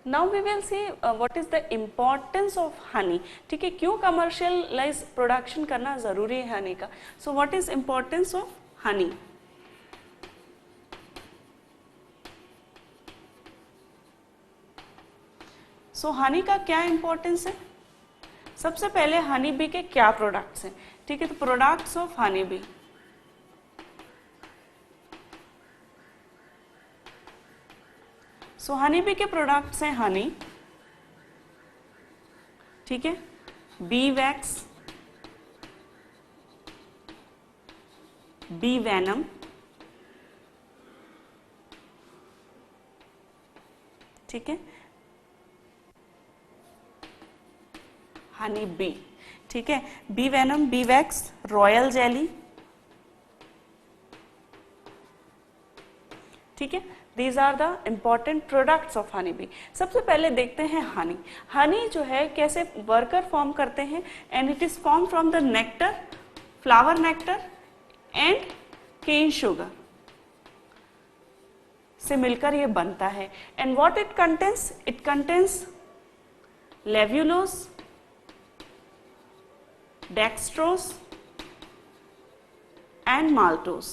Now we will see what is the importance of honey. ठीक है, क्यों commercialise production करना जरूरी है हनी का। So what is importance of honey. So honey का क्या इम्पोर्टेंस है। सबसे पहले हनी बी के क्या प्रोडक्ट्स हैं। ठीक है, तो products of honey B, so honey bee के प्रोडक्ट्स हैं हनी, ठीक है, बी वैक्स, बी वेनम, ठीक है, हनी बी, ठीक है, bee venom, bee wax, royal jelly, ठीक है, these are the important products of honey bee. सबसे पहले देखते हैं हनी। हनी जो है कैसे वर्कर फॉर्म करते हैं, and it is form from the nectar, flower nectar and cane sugar से मिलकर ये बनता है। And what it contains levulose, dextrose and maltose.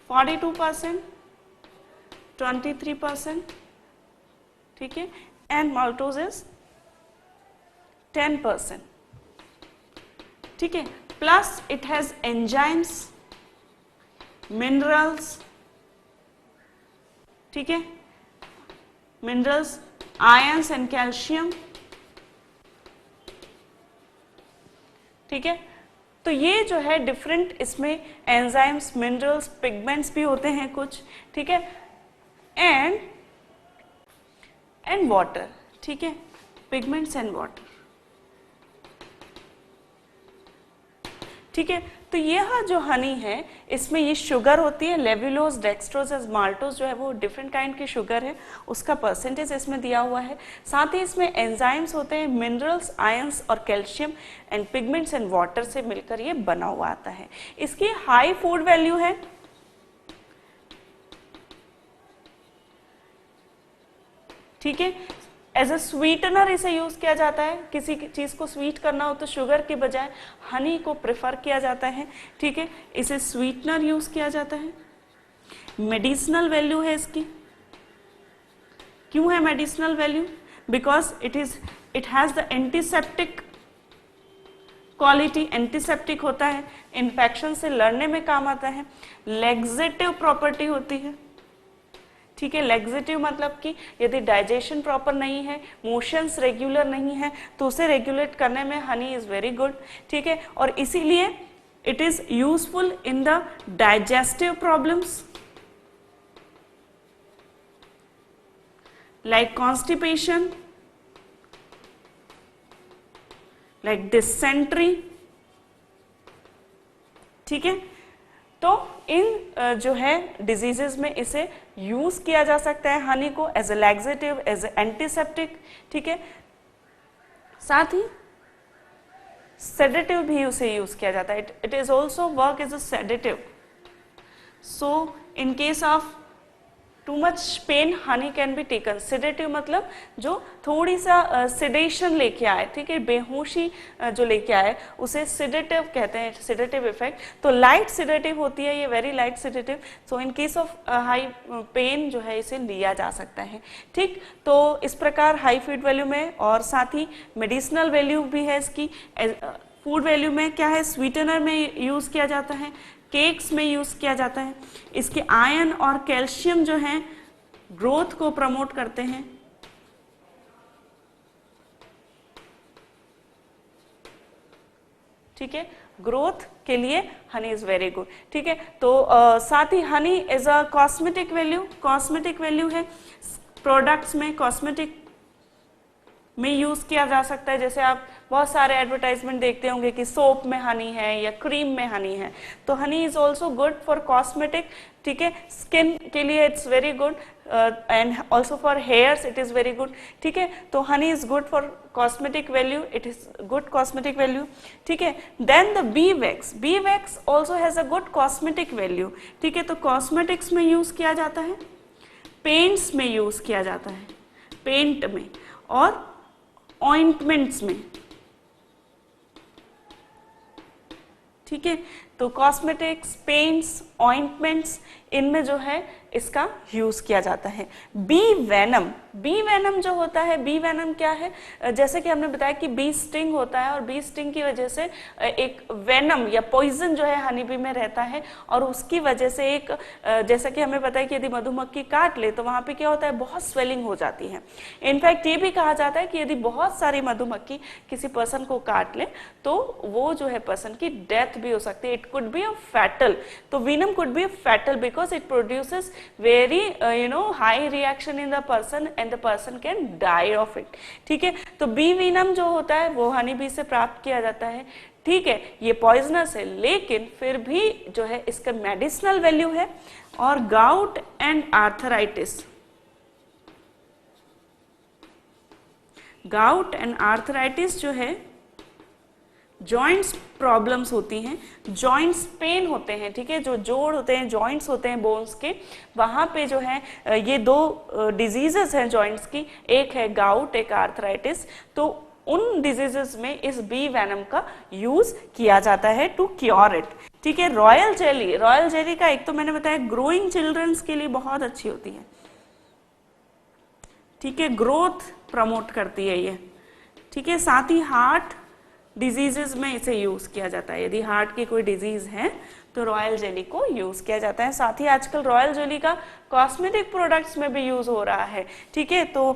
42%, 23%, ठीक है, एंड माल्टोज इज 10%, ठीक है, plus it has enzymes, minerals, ठीक है, मिनरल्स, आयंस एंड कैल्शियम, ठीक है। तो ये जो है डिफरेंट इसमें एंजाइम्स, मिनरल्स, पिगमेंट्स भी होते हैं कुछ, ठीक है, एंड वाटर, ठीक है, पिगमेंट्स एंड वाटर, ठीक है। तो यह जो हनी है इसमें ये शुगर होती है, लेव्यूलोज, डेक्सट्रोज, माल्टोज जो है वो डिफरेंट काइंड की शुगर है, उसका परसेंटेज इसमें दिया हुआ है। साथ ही इसमें एंजाइम्स होते हैं, मिनरल्स, आयंस और calcium and pigments and water से मिलकर ये बना हुआ आता है। इसकी हाई फूड वैल्यू है, ठीक है, एज ए स्वीटनर इसे यूज किया जाता है। किसी चीज को स्वीट करना हो तो शुगर के बजाय हनी को प्रेफर किया जाता है, ठीक है, इसे स्वीटनर यूज किया जाता है। मेडिसिनल वैल्यू है इसकी। क्यों है medicinal value? Because it has the antiseptic quality, antiseptic होता है, इन्फेक्शन से लड़ने में काम आता है, लेग्जेटिव प्रॉपर्टी होती है, ठीक है। लेग्जेटिव मतलब कि यदि डाइजेशन प्रॉपर नहीं है, मोशंस रेगुलर नहीं है, तो उसे रेगुलेट करने में हनी इज वेरी गुड, ठीक है। और इसीलिए it is useful in the digestive problems like constipation, like dysentery, ठीक है। तो इन जो है डिजीजेस में इसे यूज किया जा सकता है हनी को as a laxative, as a antiseptic, ठीक है। साथ ही सेडेटिव भी उसे यूज किया जाता है। It is also work as a sedative. So in case of too much pain honey can be taken. Sedative मतलब जो थोड़ी सा सिडेशन लेके आए, ठीक है, बेहोशी जो लेके आए उसे सेडेटिव कहते हैं, सेडेटिव इफेक्ट। तो लाइट सेडेटिव होती है ये, very light sedative. So in case of high pain जो है इसे लिया जा सकता है, ठीक। तो इस प्रकार हाई फूड वैल्यू में, और साथ ही मेडिसिनल वैल्यू भी है इसकी। फूड वैल्यू में क्या है, स्वीटनर में यूज किया जाता है, केक्स में यूज किया जाता है। इसके आयरन और कैल्शियम जो हैं ग्रोथ को प्रमोट करते हैं, ठीक है, ग्रोथ के लिए हनी इज वेरी गुड, ठीक है। तो साथ ही honey is a cosmetic value. Cosmetic value है प्रोडक्ट्स में, कॉस्मेटिक में यूज किया जा सकता है। जैसे आप बहुत सारे एडवर्टाइजमेंट देखते होंगे कि सोप में हनी है या क्रीम में हनी है, तो honey is also good for cosmetic, ठीक है। स्किन के लिए it's very good and also for hairs it is very good, ठीक है। तो honey is good for cosmetic value, it is good cosmetic value, ठीक है। Then the bee wax also has a good cosmetic value, ठीक है। तो cosmetics में use किया जाता है। पेंट्स में यूज किया जाता है, पेंट में और ऑइंटमेंट्स में, ठीक है। तो कॉस्मेटिक्स, पेंट्स, ऑइंटमेंट्स, इनमें जो है इसका यूज किया जाता है। बी वेनम, बी वेनम जो होता है, बी वेनम क्या है, जैसे कि हमने बताया कि बी स्टिंग होता है और बी स्टिंग की वजह से एक वेनम या पॉइजन जो है हनी बी में रहता है और उसकी वजह से एक, जैसा कि हमें पता है कि यदि मधुमक्खी काट ले तो वहां पे क्या होता है, बहुत स्वेलिंग हो जाती है। इनफैक्ट ये भी कहा जाता है कि यदि बहुत सारी मधुमक्खी किसी पर्सन को काट ले तो वो जो है पर्सन की डेथ भी हो सकती है, it could be a fatal. तो venom could be fatal because it produces very high reaction in the person and the person can die of it, ठीक है। तो बी venom जो होता है वो हनी बी से प्राप्त किया जाता है, ठीक है। ये पॉइजनस है लेकिन फिर भी जो है इसका मेडिसिनल वैल्यू है। और gout and arthritis, gout and arthritis जो है जॉइंट्स प्रॉब्लम्स होती हैं, जॉइंट्स पेन होते हैं, ठीक है। जो जोड़ होते हैं, जॉइंट्स होते हैं बोन्स के, वहां पे जो है ये दो डिजीजेस हैं जॉइंट्स की, एक है गाउट, एक आर्थराइटिस। तो उन डिजीजेस में इस बी वेनम का यूज किया जाता है टू क्योर इट, ठीक है। रॉयल जेली, रॉयल जेली का एक तो मैंने बताया ग्रोइंग चिल्ड्रंस के लिए बहुत अच्छी होती है, ठीक है, ग्रोथ प्रमोट करती है ये, ठीक है। साथ ही हार्ट डिजीजेस में इसे यूज किया जाता है, यदि हार्ट की कोई डिजीज है तो रॉयल जेली को यूज किया जाता है। साथ ही आजकल रॉयल जेली का कॉस्मेटिक प्रोडक्ट्स में भी यूज हो रहा है, ठीक है। तो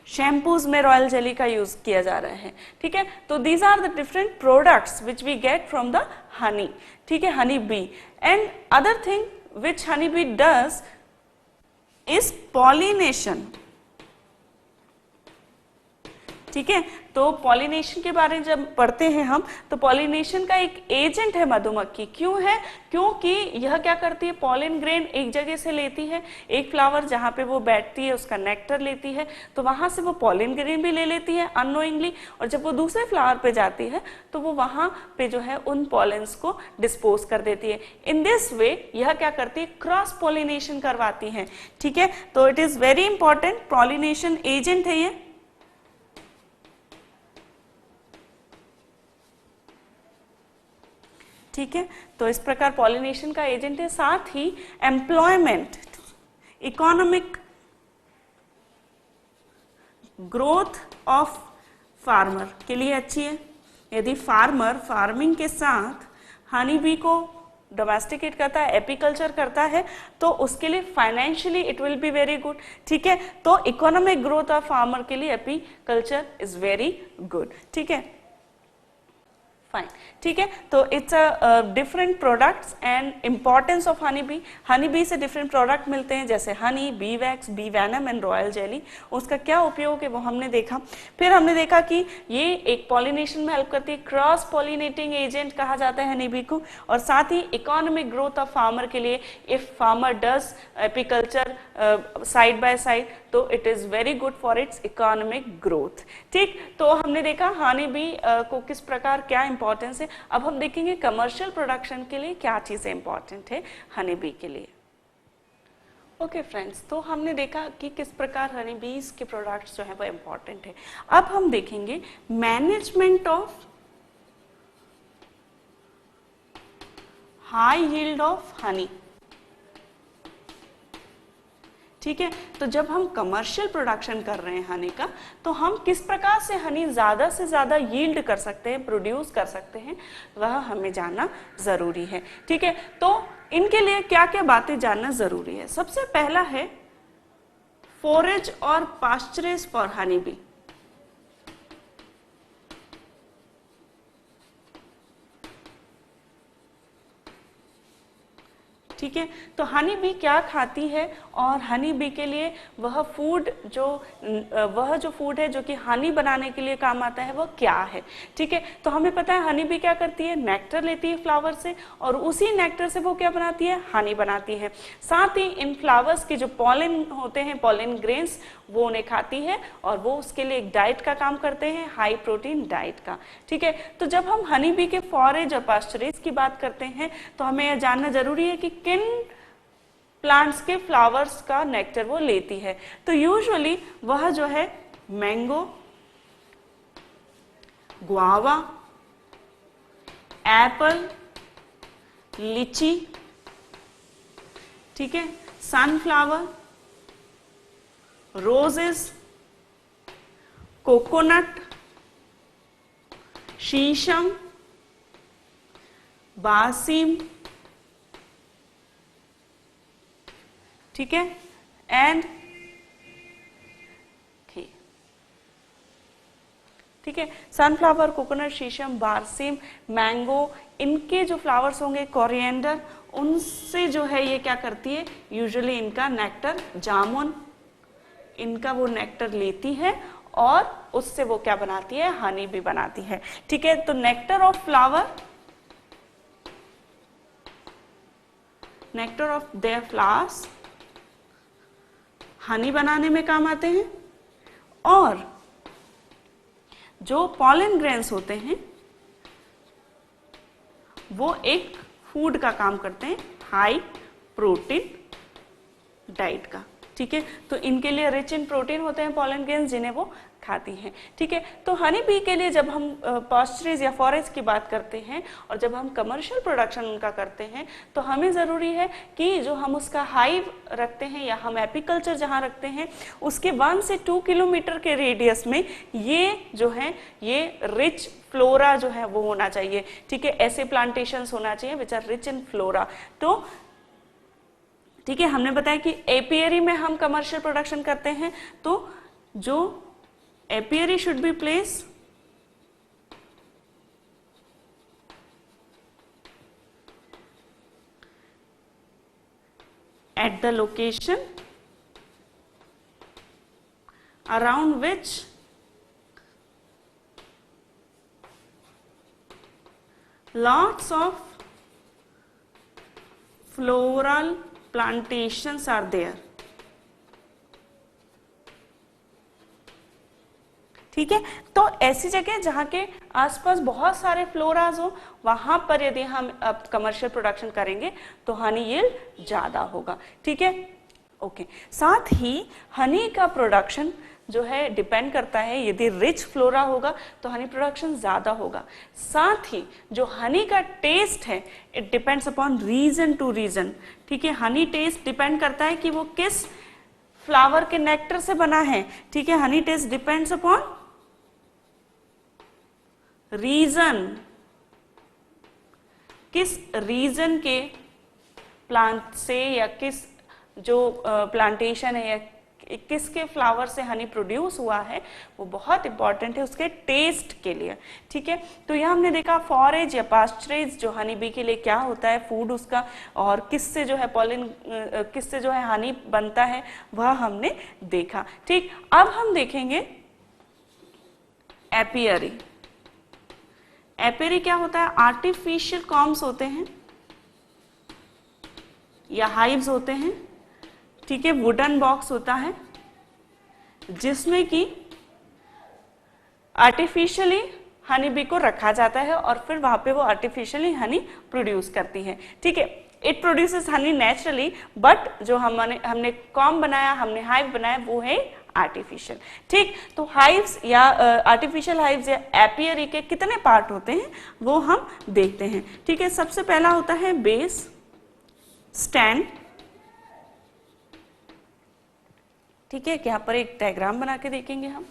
शैम्पूज में रॉयल जेली का यूज किया जा रहा है, ठीक है। तो these are the different products which we get from the honey, ठीक है, honey bee. And other thing which honey bee does is pollination, ठीक है। तो पॉलिनेशन के बारे में जब पढ़ते हैं हम तो पॉलिनेशन का एक एजेंट है मधुमक्खी। क्यों है? क्योंकि यह क्या करती है, पॉलिन ग्रेन एक जगह से लेती है, एक फ्लावर जहां पे वो बैठती है उसका नेक्टर लेती है, तो वहां से वो पॉलिन ग्रेन भी ले लेती है अननोइंगली, और जब वो दूसरे फ्लावर पे जाती है तो वो वहां पे जो है उन पॉलिन्स को डिस्पोज कर देती है। इन दिस वे यह क्या करती है, क्रॉस पॉलिनेशन करवाती है, ठीक है। तो it is very important, pollination agent है ये। ठीक है, तो इस प्रकार पॉलिनेशन का एजेंट है। साथ ही employment, economic growth of farmer के लिए अच्छी है। यदि फार्मर फार्मिंग के साथ हनी बी को डोमेस्टिकेट करता है, एपीकल्चर करता है, तो उसके लिए financially it will be very good, ठीक है। तो इकोनॉमिक ग्रोथ ऑफ फार्मर के लिए एपीकल्चर इज वेरी गुड, ठीक है, फाइन, ठीक है। तो it's a different products and importance of honey bee. हनी बी से डिफरेंट प्रोडक्ट मिलते हैं जैसे honey, bee wax, bee venom and royal jelly. उसका क्या उपयोग है वो हमने देखा। फिर हमने देखा कि ये एक पॉलिनेशन में हेल्प करती है, क्रॉस पॉलिनेटिंग एजेंट कहा जाता है हनी बी को। और साथ ही इकोनॉमिक ग्रोथ ऑफ फार्मर के लिए, if farmer does apiculture side by side, तो it is very good for its economic growth, ठीक। तो हमने देखा हनी बी को किस प्रकार क्या इंपॉर्टेंस है। अब हम देखेंगे कमर्शियल प्रोडक्शन के लिए क्या चीजें इंपॉर्टेंट है हनी बी के लिए। ओके फ्रेंड्स, तो हमने देखा कि किस प्रकार हनी बीज के प्रोडक्ट्स जो है वो इंपॉर्टेंट है। अब हम देखेंगे management of high yield of honey, ठीक है। तो जब हम कमर्शियल प्रोडक्शन कर रहे हैं हनी का, तो हम किस प्रकार से हनी ज्यादा से ज्यादा यील्ड कर सकते हैं, प्रोड्यूस कर सकते हैं, वह हमें जानना जरूरी है, ठीक है। तो इनके लिए क्या क्या बातें जानना जरूरी है। सबसे पहला है फोरेज और पास्चरेज फॉर हनी बी, ठीक है। तो हनी बी क्या खाती है और हनी बी के लिए वह फूड जो फूड है जो कि हनी बनाने के लिए काम आता है वो क्या है, ठीक है। तो हमें पता है हनी बी क्या करती है, नेक्टर लेती है फ्लावर से और उसी नेक्टर से वो क्या बनाती है, हनी बनाती है। साथ ही इन फ्लावर्स के जो पॉलिन होते हैं, पॉलिन ग्रेन्स, वो उन्हें खाती है और वो उसके लिए एक डाइट का काम करते हैं, हाई प्रोटीन डाइट का, ठीक है। तो जब हम हनी बी के फॉरेज और पास्चरेज की बात करते हैं तो हमें यह जानना जरूरी है कि किन प्लांट्स के फ्लावर्स का नेक्टर वो लेती है। तो यूजुअली वह जो है मैंगो, गुआवा, एप्पल, लीची, ठीक है, सनफ्लावर, रोजेस, कोकोनट, शीशम, बासिम, ठीक है, एंड ठीक है, सनफ्लावर, कोकोनट, शीशम, बारसीम, मैंगो, इनके जो फ्लावर्स होंगे, कोरिएंडर, उनसे जो है ये क्या करती है, यूजुअली इनका नेक्टर, जामुन, इनका वो नेक्टर लेती है और उससे वो क्या बनाती है, हनी भी बनाती है। ठीक है, तो nectar of flower, nectar of their flowers Honey बनाने में काम आते हैं, और जो पॉलन ग्रेन्स होते हैं वो एक फूड का काम करते हैं, हाई प्रोटीन डाइट का। ठीक है, तो इनके लिए रिच इन प्रोटीन होते हैं पॉलन ग्रेन्स, जिन्हें वो खाती हैं। ठीक है, तो हनी बी के लिए जब हम पास्चरीज या फॉरेस्ट की बात करते हैं और जब हम कमर्शियल प्रोडक्शन उनका करते हैं, तो हमें ज़रूरी है कि जो हम उसका हाइव रखते हैं या हम एपीकल्चर जहाँ रखते हैं उसके 1 से 2 किलोमीटर के रेडियस में ये जो है ये रिच फ्लोरा जो है वो होना चाहिए। ठीक है, ऐसे प्लांटेशंस होना चाहिए which are rich in flora. तो ठीक है, हमने बताया कि एपियरी में हम कमर्शियल प्रोडक्शन करते हैं, तो जो apiary should be placed at the location around which lots of floral plantations are there। ठीक है, तो ऐसी जगह जहाँ के आसपास बहुत सारे फ्लोराज हो, वहां पर यदि हम अब कमर्शियल प्रोडक्शन करेंगे तो हनी यील्ड ज्यादा होगा। ठीक है, ओके। साथ ही हनी का प्रोडक्शन जो है डिपेंड करता है, यदि रिच फ्लोरा होगा तो हनी प्रोडक्शन ज्यादा होगा। साथ ही जो हनी का टेस्ट है it depends upon region to region. ठीक है, हनी टेस्ट डिपेंड करता है कि वो किस फ्लावर के नेक्टर से बना है। ठीक है, honey taste depends upon region, किस रीजन के प्लांट से या किस जो प्लांटेशन है या किसके फ्लावर से हनी प्रोड्यूस हुआ है, वो बहुत इंपॉर्टेंट है उसके टेस्ट के लिए। ठीक है, तो यह हमने देखा फॉरेज या पास्चरेज जो हनी बी के लिए क्या होता है, फूड उसका, और किससे जो है पॉलिन, किससे जो है हनी बनता है, वह हमने देखा। ठीक, अब हम देखेंगे एपियरी। एपियरी क्या होता है, आर्टिफिशियल कॉम्स होते हैं या हाइव्स होते हैं। ठीक है, वुडन बॉक्स होता है जिसमें कि आर्टिफिशियली हनी बी को रखा जाता है और फिर वहां पे वो आर्टिफिशियली हनी प्रोड्यूस करती है। ठीक है, it produces Honey naturally, but जो हमने कॉम बनाया, हमने हाइव बनाया, वो है आर्टिफिशियल। ठीक, तो हाइव्स या आर्टिफिशियल हाइव्स या एपियरी के कितने पार्ट होते हैं वो हम देखते हैं। ठीक है, सबसे पहला होता है बेस, स्टैंड। ठीक है, यहाँ पर एक डायग्राम बना के देखेंगे हम।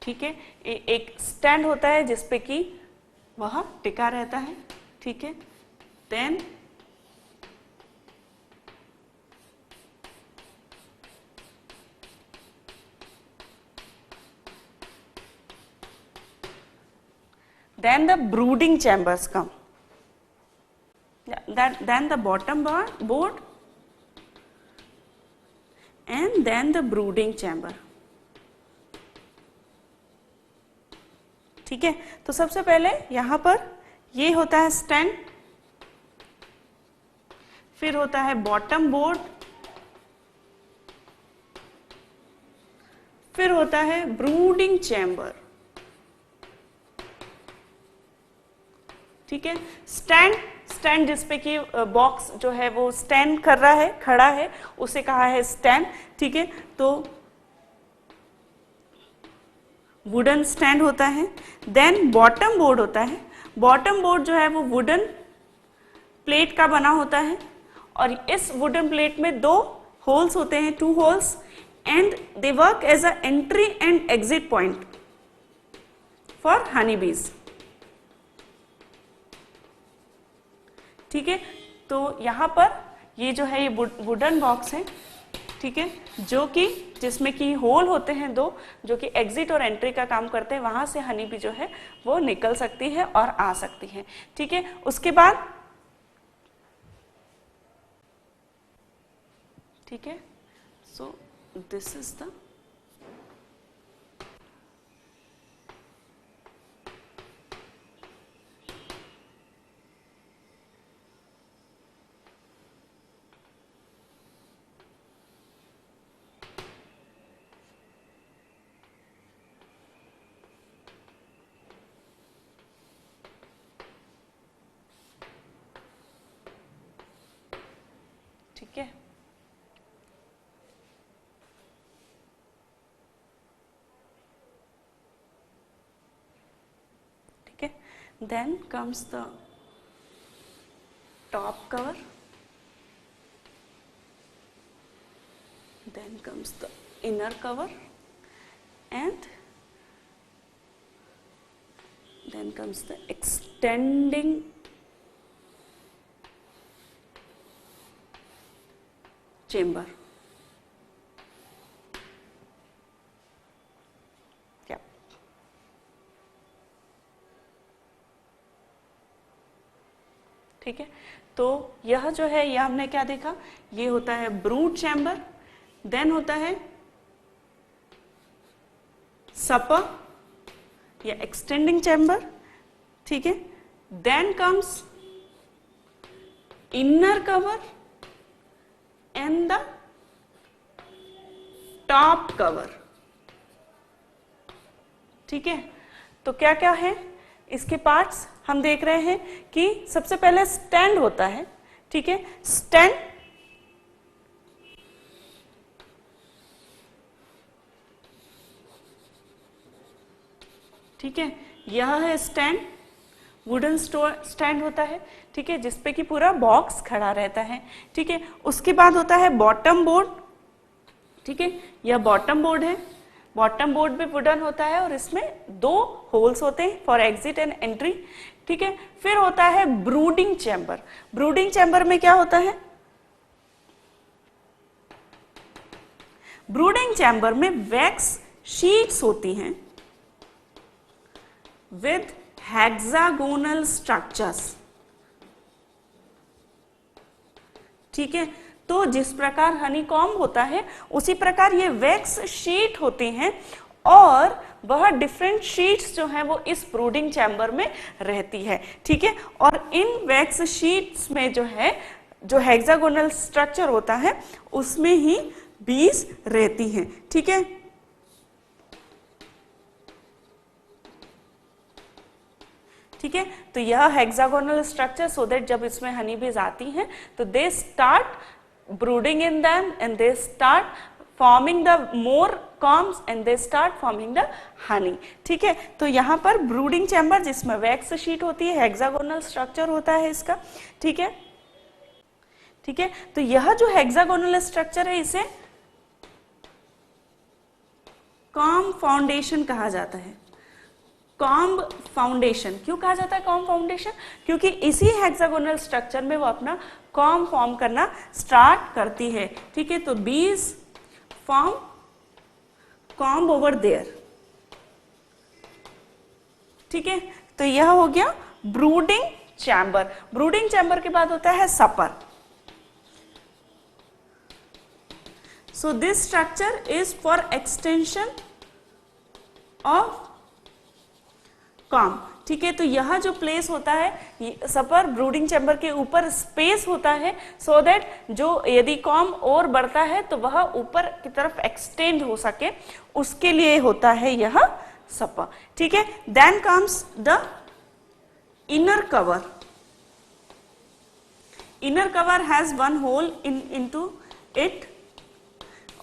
ठीक है, एक स्टैंड होता है जिसपे कि वह टिका रहता है। ठीक है, then then the brooding chambers come, then the bottom board and then the brooding chamber। ठीक है, तो सबसे पहले यहां पर ये होता है स्टैंड, फिर होता है बॉटम बोर्ड, फिर होता है ब्रूडिंग चैम्बर, ठीक है। स्टैंड, स्टैंड जिसपे कि बॉक्स जो है वो स्टैंड कर रहा है, खड़ा है, उसे कहा है स्टैंड, ठीक है। तो वुडन स्टैंड होता है। देन बॉटम बोर्ड होता है। बॉटम बोर्ड जो है वो वुडन प्लेट का बना होता है और इस वुडन प्लेट में 2 होल्स होते हैं, 2 holes, and they work as a entry and exit point for honey bees, ठीक है। तो यहाँ पर ये जो है ये वुडन बॉक्स है, ठीक है, जो कि जिसमें कि होल होते हैं 2 जो कि एग्जिट और एंट्री का काम करते हैं, वहां से हनी बी जो है वो निकल सकती है और आ सकती है, ठीक है। उसके बाद, ठीक है, सो दिस इज द ठीक है। ठीक है, then comes the top cover, then comes the inner cover, and then comes the extending chamber. Yeah. ठीक है, तो यह जो है यह हमने क्या देखा, ये होता है ब्रूड चैम्बर, देन होता है सपर या एक्सटेंडिंग चैम्बर, ठीक है, then comes inner cover and the top cover, ठीक है। तो क्या क्या है इसके पार्ट्स हम देख रहे हैं कि सबसे पहले स्टैंड होता है, ठीक है, स्टैंड ठीक है, यह है स्टैंड, वुडन स्टैंड होता है, ठीक है, जिसपे कि पूरा बॉक्स खड़ा रहता है, ठीक है। उसके बाद होता है बॉटम बोर्ड, ठीक है, यह बॉटम बोर्ड है, बॉटम बोर्ड भी वुडन होता है और इसमें 2 होल्स होते हैं फॉर एग्जिट एंड एंट्री, ठीक है। फिर होता है ब्रूडिंग चैम्बर, ब्रूडिंग चैम्बर में क्या होता है, ब्रूडिंग चैम्बर में वैक्स शीट्स होती हैं with hexagonal structures, ठीक है। तो जिस प्रकार हनीकॉम्ब होता है उसी प्रकार ये वैक्स शीट होती हैं और वह डिफरेंट शीट्स जो हैं वो इस ब्रूडिंग चैम्बर में रहती है, ठीक है। और इन वैक्स शीट्स में जो है जो हेक्सागोनल स्ट्रक्चर होता है उसमें ही बीज रहती हैं, ठीक है। ठीक है, तो यह हेक्सागोनल स्ट्रक्चर सो दैट जब इसमें हनी बीज आती हैं तो they start brooding in them and they start forming the more combs and they start forming the honey, ठीक है। तो यहाँ पर ब्रूडिंग चैम्बर जिसमें वैक्स शीट होती है, हेक्सागोनल स्ट्रक्चर होता है इसका, ठीक है, ठीक है। तो यह जो हेक्सागोनल स्ट्रक्चर है इसे कॉम्ब फाउंडेशन कहा जाता है। कॉम्ब फाउंडेशन क्यों कहा जाता है कॉम्ब फाउंडेशन, क्योंकि इसी हेक्सागोनल स्ट्रक्चर में वो अपना कॉम्ब फॉर्म करना स्टार्ट करती है, ठीक है। तो बीज फॉर्म कॉम्ब ओवर देयर, ठीक है। तो यह हो गया ब्रूडिंग चैम्बर। ब्रूडिंग चैम्बर के बाद होता है super. So this structure is for extension of comb, ठीक है। तो यह जो प्लेस होता है सपर ब्रूडिंग चैम्बर के ऊपर स्पेस होता है, सो दैट जो यदि कॉम और बढ़ता है तो वह ऊपर की तरफ एक्सटेंड हो सके, उसके लिए होता है यह सपर, ठीक है। Then comes the inner cover. Inner cover has one hole into it,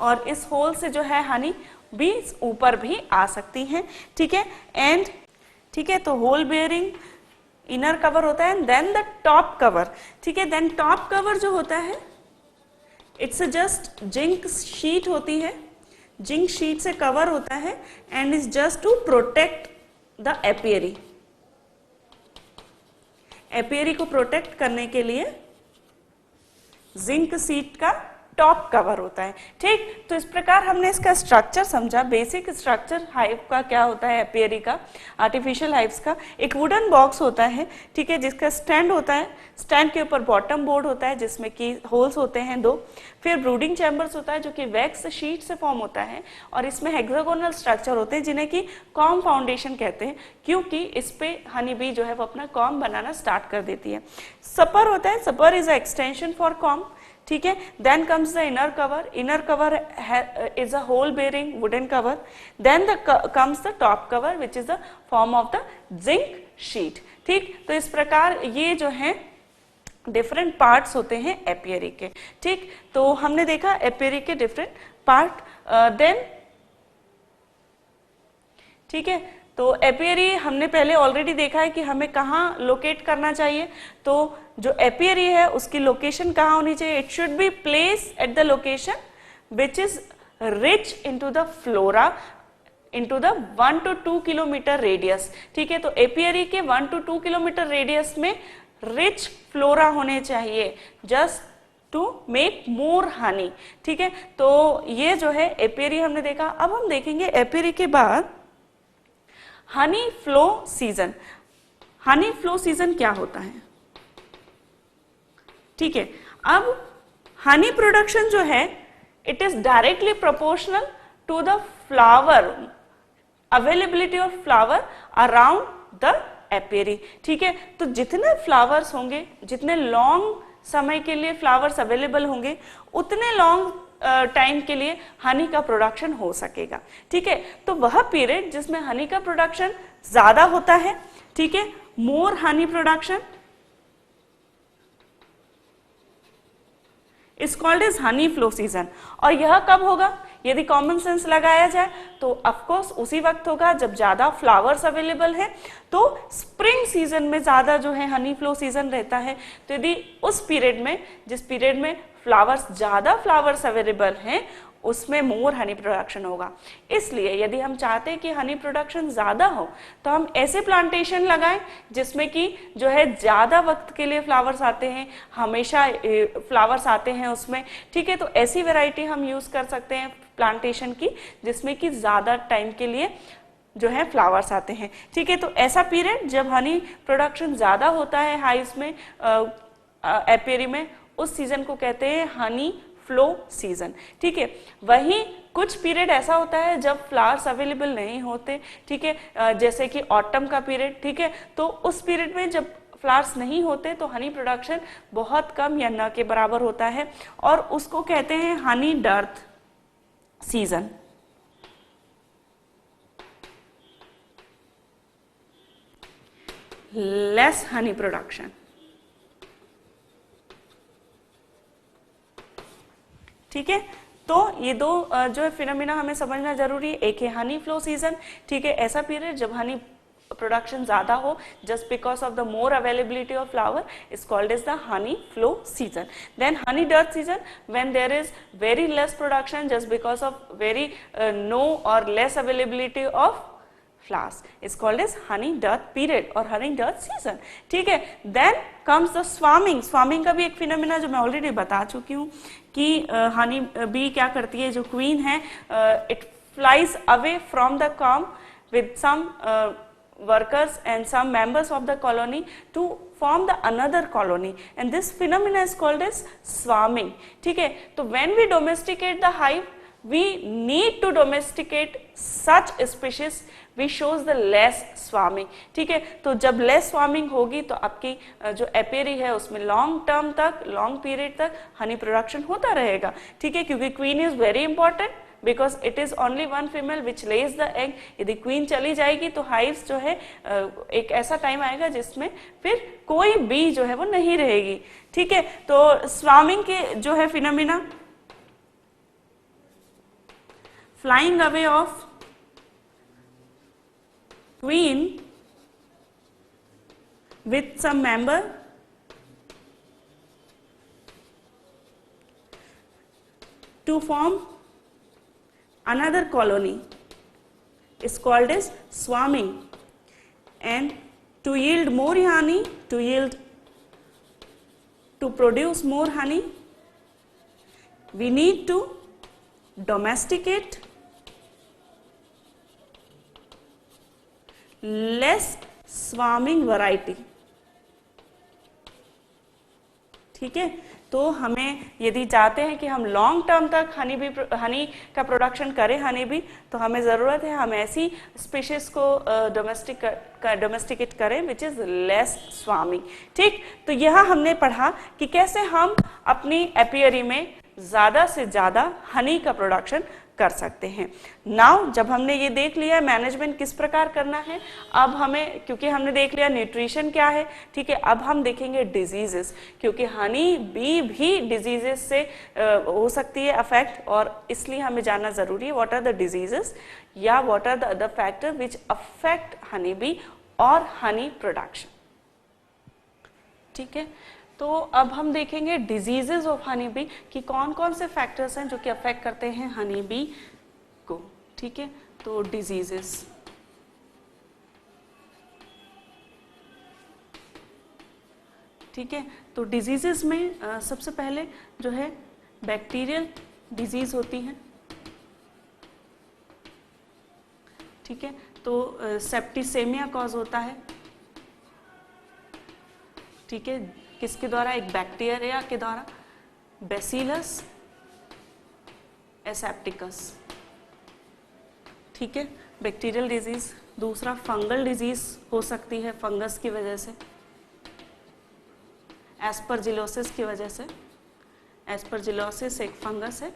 और इस होल से जो है हनी भी ऊपर भी आ सकती है, ठीक है। एंड ठीक है, तो होल बेयरिंग इनर कवर होता है। देन द टॉप कवर, ठीक है। देन टॉप कवर जो होता है इट्स जस्ट जिंक शीट होती है, जिंक शीट से कवर होता है and is just to protect the apiary. Apiary को प्रोटेक्ट करने के लिए जिंक शीट का टॉप कवर होता है, ठीक। तो इस प्रकार हमने इसका स्ट्रक्चर समझा, बेसिक स्ट्रक्चर हाइव का क्या होता है, एपियरी का, आर्टिफिशियल हाइव्स का। एक वुडन बॉक्स होता है, ठीक है, जिसका स्टैंड होता है, स्टैंड के ऊपर बॉटम बोर्ड होता है जिसमें कि होल्स होते हैं 2। फिर ब्रूडिंग चैम्बर्स होता है जो कि वैक्स शीट से फॉर्म होता है, और इसमें हेक्सागोनल स्ट्रक्चर होते हैं जिन्हें कि कॉम फाउंडेशन कहते हैं, क्योंकि इस पे हनी बी जो है वो अपना कॉम बनाना स्टार्ट कर देती है। सपर होता है, super is a extension for comb, ठीक है। Then comes the inner cover. Inner cover is a hole bearing wooden cover. Then comes the top cover which is the form of the zinc sheet, ठीक। तो इस प्रकार ये जो है different parts होते हैं एपियरी के, ठीक। तो हमने देखा एपियरी के डिफरेंट पार्ट। देन ठीक है, तो एपियरी हमने पहले ऑलरेडी देखा है कि हमें कहाँ लोकेट करना चाहिए। तो जो एपियरी है उसकी लोकेशन कहाँ होनी चाहिए, it should be place at the location which is rich into the flora into the 1 to 2 kilometre radius, ठीक है। तो एपियरी के 1 to 2 किलोमीटर रेडियस में रिच फ्लोरा होने चाहिए, just to make more honey, ठीक है। तो ये जो है एपियरी हमने देखा। अब हम देखेंगे एपियरी के बाद Honey flow season. Honey flow season क्या होता है, ठीक है। अब हनी प्रोडक्शन जो है it is directly proportional to the flower availability of flower around the apiary, ठीक है। तो जितने फ्लावर्स होंगे, जितने लॉन्ग समय के लिए फ्लावर्स अवेलेबल होंगे, उतने लॉन्ग टाइम के लिए हनी का प्रोडक्शन हो सकेगा, ठीक है। तो वह पीरियड जिसमें हनी का प्रोडक्शन ज्यादा होता है, ठीक है, more honey production is called as honey flow season. और यह कब होगा, यदि कॉमन सेंस लगाया जाए तो ऑफकोर्स उसी वक्त होगा जब ज्यादा फ्लावर्स अवेलेबल है। तो स्प्रिंग सीजन में ज्यादा जो है हनी फ्लो सीजन रहता है। तो यदि उस पीरियड में, जिस पीरियड में ज्यादा फ्लावर्स अवेलेबल हैं, उसमें मोर हनी प्रोडक्शन होगा। इसलिए यदि हम चाहते हैं कि हनी प्रोडक्शन ज्यादा हो तो हम ऐसे प्लांटेशन लगाएं जिसमें कि जो है ज्यादा वक्त के लिए फ्लावर्स आते हैं, हमेशा फ्लावर्स आते हैं उसमें, ठीक है। तो ऐसी वैरायटी हम यूज कर सकते हैं प्लांटेशन की जिसमें कि ज्यादा टाइम के लिए जो है फ्लावर्स आते हैं, ठीक है। तो ऐसा पीरियड जब हनी प्रोडक्शन ज्यादा होता है हाइव्स में, एपियरी में, उस सीजन को कहते हैं हनी फ्लो सीजन, ठीक है। वहीं कुछ पीरियड ऐसा होता है जब फ्लावर्स अवेलेबल नहीं होते, ठीक है, जैसे कि ऑटम का पीरियड, ठीक है। तो उस पीरियड में जब फ्लावर्स नहीं होते तो हनी प्रोडक्शन बहुत कम या न के बराबर होता है, और उसको कहते हैं Honey dearth season. Less honey production, ठीक है। तो ये दो जो है फिनोमिना हमें समझना जरूरी है। एक है हनी फ्लो सीजन, ठीक है, ऐसा पीरियड जब हनी प्रोडक्शन ज्यादा हो just because of the more availability of flower is called as the honey flow season. Then honey dearth season when there is very less production just because of very no or less availability of flowers is called as honey dearth period or honey dearth season, ठीक है। Then comes the swarming. Swarming का भी एक phenomena जो मैं already बता चुकी हूँ कि हनी बी क्या करती है, जो क्वीन है, it flies away from the comb with some workers and some members of the colony to form the another colony, and this phenomena is called as swarming, ठीक है। तो when we domesticate the hive we need to domesticate such species which shows the less swarming। ठीक है, तो जब less swarming होगी तो आपकी जो एपेरी है उसमें लॉन्ग टर्म तक, लॉन्ग पीरियड तक हनी प्रोडक्शन होता रहेगा। ठीक है, क्योंकि queen is very important because it is only one female which Lay's the egg. यदि क्वीन चली जाएगी तो हाइव्स जो है एक ऐसा टाइम आएगा जिसमें फिर कोई बी जो है वो नहीं रहेगी। ठीक है, तो स्वार्मिंग के जो है phenomena, flying away of queen with some member to form another colony is called as swarming, and to yield more honey, to produce more honey, we need to domesticate less swarming variety. ठीक है, तो हमें यदि चाहते हैं कि हम long term तक हनी का प्रोडक्शन करें हनी भी, तो हमें ज़रूरत है हम ऐसी स्पीशीज को डोमेस्टिकेट करें विच इज़ लेस स्वार्मिंग। ठीक, तो यह हमने पढ़ा कि कैसे हम अपनी एपियरी में ज़्यादा से ज़्यादा हनी का प्रोडक्शन कर सकते हैं। नाउ जब हमने ये देख लिया मैनेजमेंट किस प्रकार करना है, अब हमें, क्योंकि हमने देख लिया न्यूट्रिशन क्या है, ठीक है, अब हम देखेंगे डिजीजेस, क्योंकि हनी बी भी डिजीजेस से हो सकती है अफेक्ट, और इसलिए हमें जानना जरूरी है व्हाट आर द डिजीजेस या what are the other factor which affect honey bee और हनी प्रोडक्शन। ठीक है, तो अब हम देखेंगे डिजीजेस ऑफ हनी बी कि कौन कौन से फैक्टर्स हैं जो कि अफेक्ट करते हैं हनी बी को। ठीक है, तो डिजीजेस, ठीक है, तो डिजीजेस में सबसे पहले जो है बैक्टीरियल डिजीज होती हैं। ठीक है, तो सेप्टिसेमिया कॉज होता है। ठीक है, किसके द्वारा? एक बैक्टीरिया के द्वारा, बैसिलस एसेप्टिकस। ठीक है, बैक्टीरियल डिजीज। दूसरा फंगल डिजीज हो सकती है फंगस की वजह से, एस्परजिलोसिस की वजह से। एस्परजिलोसिस एक फंगस है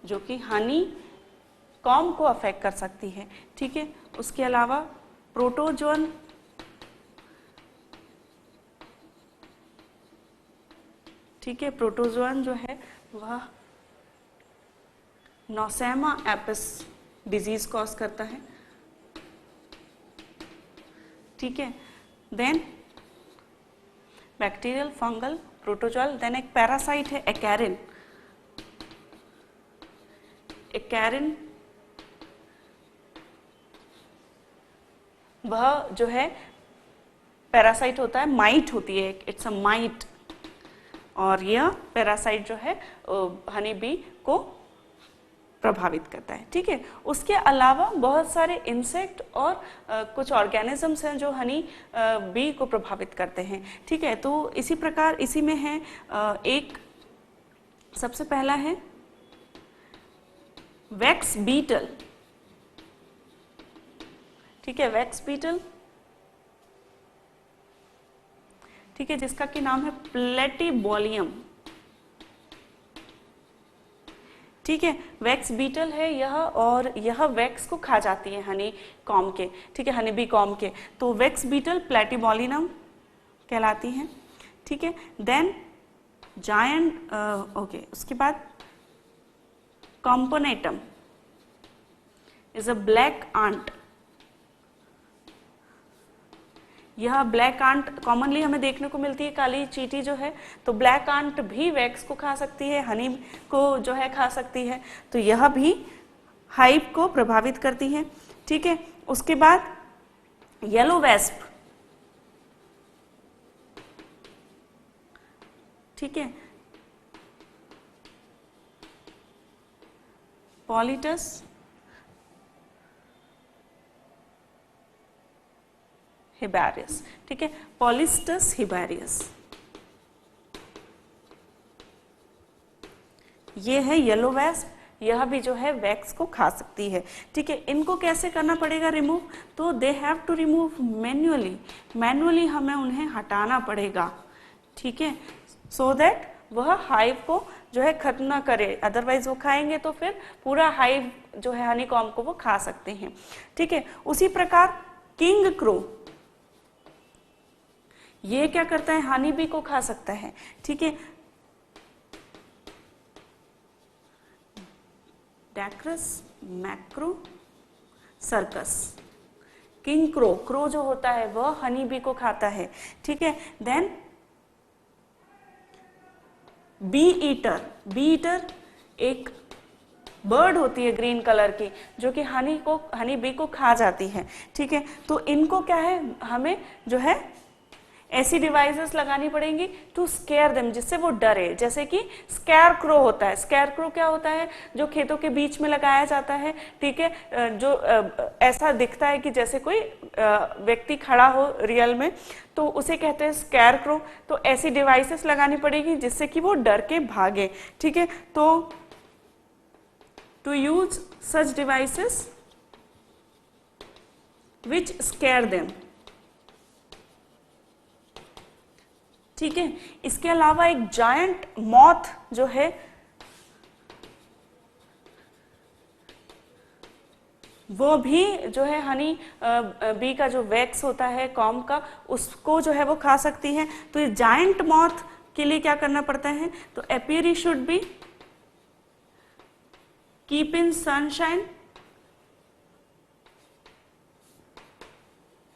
जो कि हनी कॉम को अफेक्ट कर सकती है। ठीक है, उसके अलावा प्रोटोजोन, ठीक है, प्रोटोजोन जो है वह नोसेमा एपिस डिजीज कॉज करता है। ठीक है, then bacterial, fungal, protozoal, then एक पैरासाइट है एक्यारिन। एक्यारिन वह जो है पैरासाइट होता है, माइट होती है, इट्स अ माइट, और यह पैरासाइट जो है हनी बी को प्रभावित करता है। ठीक है, उसके अलावा बहुत सारे इंसेक्ट और कुछ ऑर्गेनिजम्स हैं जो हनी बी को प्रभावित करते हैं। ठीक है, तो इसी प्रकार इसी में है एक, सबसे पहला है वैक्स बीटल। ठीक है, वैक्स बीटल, ठीक है, जिसका कि नाम है प्लेटिबोलियम। ठीक है, वैक्स बीटल है यह, और यह वैक्स को खा जाती है हनी कॉम के। ठीक है, हनी बी कॉम के, तो वैक्स बीटल प्लेटिबोलियम कहलाती हैं। ठीक है, देन जायंट, ओके, उसके बाद कॉम्पोनेटम इज अ ब्लैक आंट। यह ब्लैक आंट कॉमनली हमें देखने को मिलती है, काली चींटी जो है, तो ब्लैक आंट भी वैक्स को खा सकती है, हनी को जो है खा सकती है, तो यह भी हाइव को प्रभावित करती है। ठीक है, उसके बाद येलो वेस्प। ठीक है, पॉलिटस हिबेरियस। ठीक है, पॉलिस्टस हिबेरियस, ये है येलो वेस्प, यह भी जो है वैक्स को खा सकती है। ठीक है, इनको कैसे करना पड़ेगा रिमूव, तो they have to remove manually हमें उन्हें हटाना पड़ेगा। ठीक है, सो दैट वह हाइव को जो है खत्म ना करे, अदरवाइज वो खाएंगे तो फिर पूरा हाइव जो है हनी कॉम्ब को वो खा सकते हैं। ठीक है, उसी प्रकार किंग क्रो, ये क्या करता है, हनी बी को खा सकता है। ठीक है, डैक्रस macro circus, king crow, crow जो होता है वह हनी बी को खाता है। ठीक है, देन बी ईटर एक बर्ड होती है ग्रीन कलर की जो कि हनी बी को खा जाती है। ठीक है, तो इनको क्या है, हमें जो है ऐसी डिवाइसेस लगानी पड़ेंगी टू स्केयर देम, जिससे वो डरे। जैसे कि स्केयर क्रो होता है, स्केयर क्रो क्या होता है, जो खेतों के बीच में लगाया जाता है। ठीक है, जो ऐसा दिखता है कि जैसे कोई व्यक्ति खड़ा हो रियल में, तो उसे कहते हैं स्केयर क्रो। तो ऐसी डिवाइसेस लगानी पड़ेगी जिससे कि वो डर के भागे। ठीक है, तो to use such devices which scare them. ठीक है, इसके अलावा एक जायंट मॉथ जो है वो भी जो है हनी बी का जो वैक्स होता है कॉम्ब का, उसको जो है वो खा सकती है। तो ये जायंट मॉथ के लिए क्या करना पड़ता है, तो apiary should be keep in sunshine,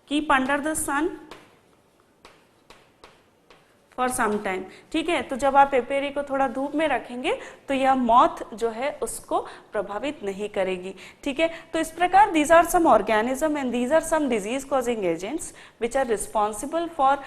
keep under the sun for some time. ठीक है, तो जब आप एपेरी को थोड़ा धूप में रखेंगे तो यह मॉथ जो है उसको प्रभावित नहीं करेगी। ठीक है, तो इस प्रकार these are some organism and these are some disease causing agents which are responsible for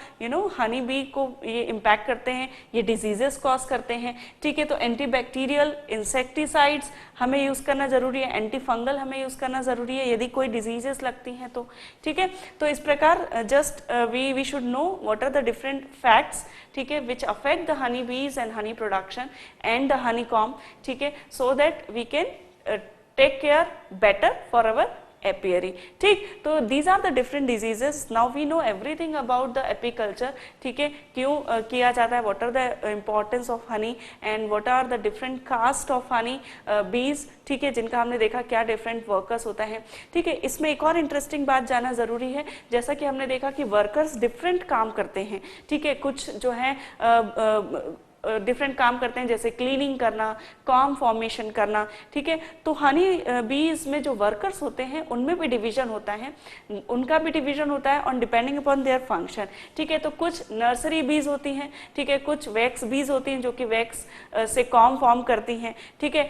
honey bee को ये इम्पैक्ट करते हैं, ये डिजीजेस कॉज करते हैं। ठीक है, तो एंटीबैक्टीरियल इंसेक्टिसाइड्स हमें यूज करना जरूरी है, एंटी फंगल हमें यूज करना जरूरी है यदि कोई डिजीजेस लगती हैं तो। ठीक है, तो इस प्रकार just we should know what are the different facts, ठीक है, which affect the honey bees and honey production and the honey comb. ठीक है, so that we can take care better for our apiary. ठीक, तो these are the different diseases. Now we know everything about the apiculture. ठीक है, क्यों किया जाता है, what are the importance of honey and what are the different caste of honey bees. ठीक है, जिनका हमने देखा क्या डिफरेंट वर्कर्स होता है। ठीक है, इसमें एक और इंटरेस्टिंग बात जानना जरूरी है, जैसा कि हमने देखा कि वर्कर्स डिफरेंट काम करते हैं। ठीक है, कुछ जो है डिफरेंट काम करते हैं, जैसे क्लीनिंग करना, कॉम्ब फॉर्मेशन करना। ठीक है, तो हनी बीज में जो वर्कर्स होते हैं उनमें भी डिवीजन होता है, उनका भी डिवीजन होता है on depending upon their function. ठीक है, तो कुछ नर्सरी बीज होती हैं, ठीक है, कुछ वैक्स बीज होती हैं जो कि वैक्स से कॉम्ब फॉर्म करती हैं। ठीक है,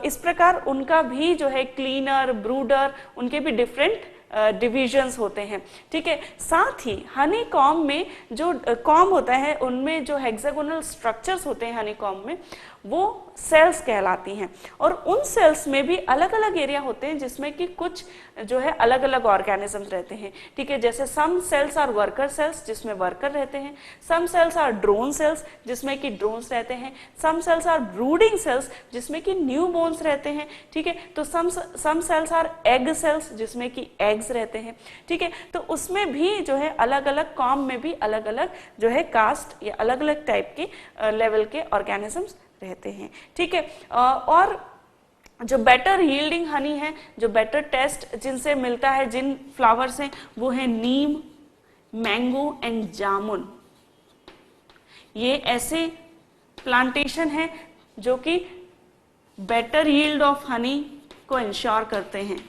इस प्रकार उनका भी जो है क्लीनर, ब्रूडर, उनके भी डिफरेंट डिविजन्स होते हैं। ठीक है, साथ ही हनी कॉम्ब में जो कॉम्ब होता है उनमें जो हेक्सागोनल स्ट्रक्चर्स होते हैं हनी कॉम्ब में, वो सेल्स कहलाती हैं। और उन सेल्स में भी अलग अलग एरिया होते हैं जिसमें कि कुछ जो है अलग अलग ऑर्गेनिजम्स रहते हैं। ठीक है, जैसे सम सेल्स आर वर्कर सेल्स जिसमें वर्कर रहते हैं, सम सेल्स आर ड्रोन सेल्स जिसमें कि ड्रोन्स रहते हैं, सम सेल्स आर ब्रूडिंग सेल्स जिसमें कि न्यू बोन्स रहते हैं। ठीक है, तो सम सेल्स आर एग सेल्स जिसमें कि एग्स रहते हैं। ठीक है, तो उसमें भी जो है अलग अलग कॉम्ब में भी अलग अलग जो है कास्ट या अलग अलग टाइप के लेवल के ऑर्गेनिजम्स रहते हैं। ठीक है, और जो बेटर यील्डिंग हनी है, जो बेटर टेस्ट जिनसे मिलता है, जिन फ्लावर से, वो है नीम, मैंगो एंड जामुन। ये ऐसे प्लांटेशन है जो कि बेटर यील्ड ऑफ हनी को इंश्योर करते हैं।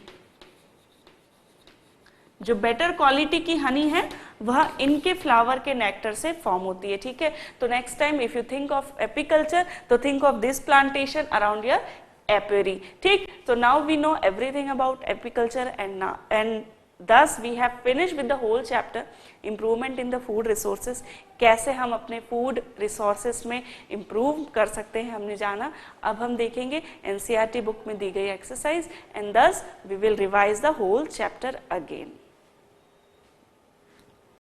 जो बेटर क्वालिटी की हनी है वह इनके फ्लावर के नेक्टर से फॉर्म होती है। ठीक है, तो next time if you think of apiculture तो think of this plantation around your apiary. ठीक, तो now we know everything about apiculture and thus we have finished with the whole chapter improvement in the food resources। कैसे हम अपने food resources में improve कर सकते हैं हमने जाना। अब हम देखेंगे NCERT बुक में दी गई exercise and thus we will revise the whole chapter again।